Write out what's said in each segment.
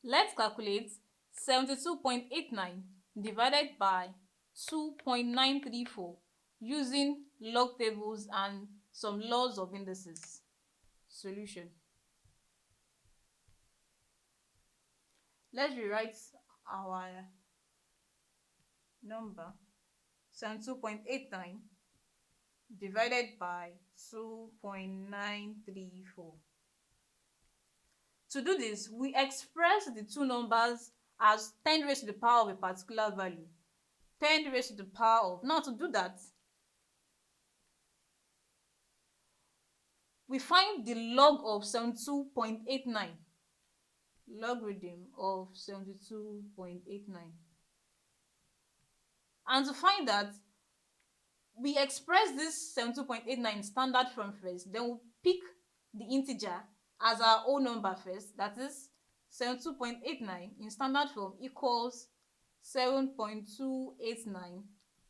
Let's calculate 72.89 divided by 2.934 using log tables and some laws of indices. Solution. Let's rewrite our number 72.89 divided by 2.934. To do this, we express the two numbers as 10 raised to the power of a particular value. 10 raised to the power of. Now to do that, we find the log of 72.89. Logarithm of 72.89. And to find that, we express this 72.89 standard form first, then we'll pick the integer as our whole number first, that is 72.89 in standard form equals 7.289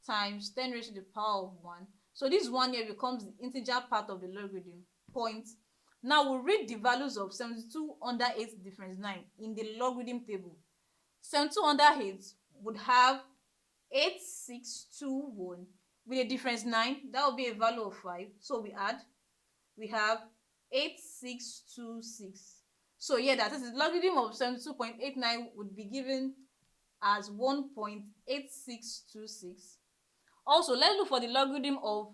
times 10 raised to the power of 1. So this 1 here becomes the integer part of the logarithm, point. Now we'll read the values of 72 under 8 difference 9 in the logarithm table. 72 under 8 would have 8621 with a difference 9, that will be a value of 5. So we add, we have 8626. So yeah, that is the logarithm of 72.89 would be given as 1.8626. Also, let's look for the logarithm of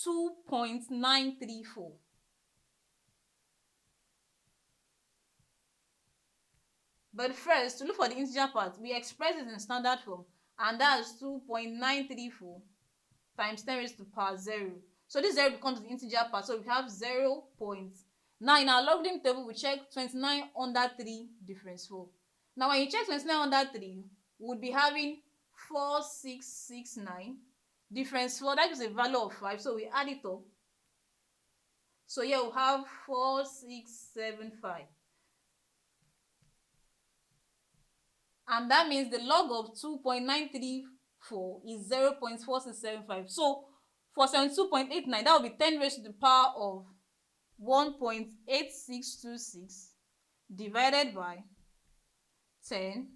2.934. But first, to look for the integer part, we express it in standard form, and that is 2.934 times 10 raised to the power 0. So this 0 becomes the integer part, so we have 0. Now in our logarithm table, we check 29 under 3 difference 4. Now when you check 29 under 3, we would be having 4669 difference 4, that is a value of 5, so we add it up. So here we have 4675. And that means the log of 2.934 is 0.4675. So for 72.89, that will be 10 raised to the power of 1.8626 divided by 10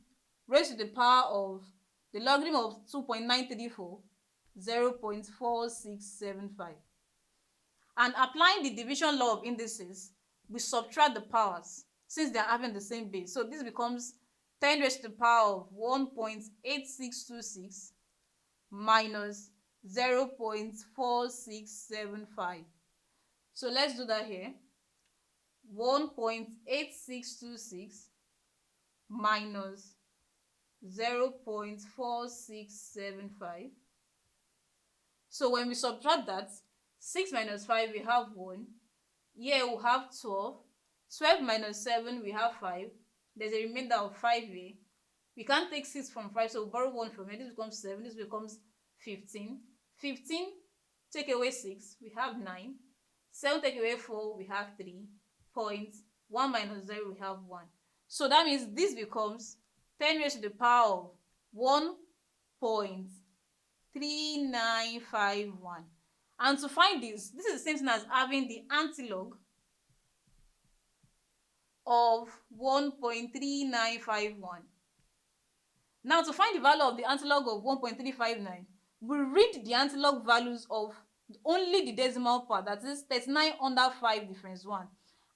raised to the power of the logarithm of 2.934, 0.4675. And applying the division law of indices, we subtract the powers since they are having the same base. So this becomes 10 raised to the power of 1.8626 minus 0.4675. So let's do that here. 1.8626 minus 0.4675. So when we subtract that, 6 minus 5 we have 1. Here we have 12. 12 minus 7 we have 5. There's a remainder of 5 here. We can't take 6 from 5, so we'll borrow 1 from here. This becomes 7. This becomes 15. 15 take away 6, we have 9. 7 take away 4, we have 3. Points. 1 minus 0, we have 1. So that means this becomes 10 raised to the power of 1.3951. And to find this is the same thing as having the antilog of 1.3951. Now to find the value of the antilog of 1.359, we read the antilog values of only the decimal part, that is 39 under 5 difference 1.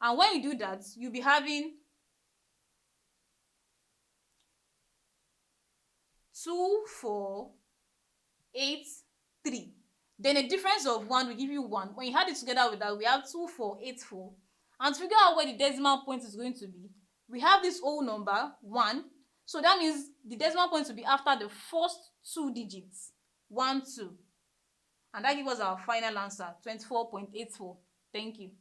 And when you do that, you'll be having 2483. Then a difference of 1 will give you 1. When you add it together with that, we have 2484. And to figure out where the decimal point is going to be, we have this whole number 1. So that means the decimal point will be after the first 2 digits, 1, 2. And that gives us our final answer, 24.84. Thank you.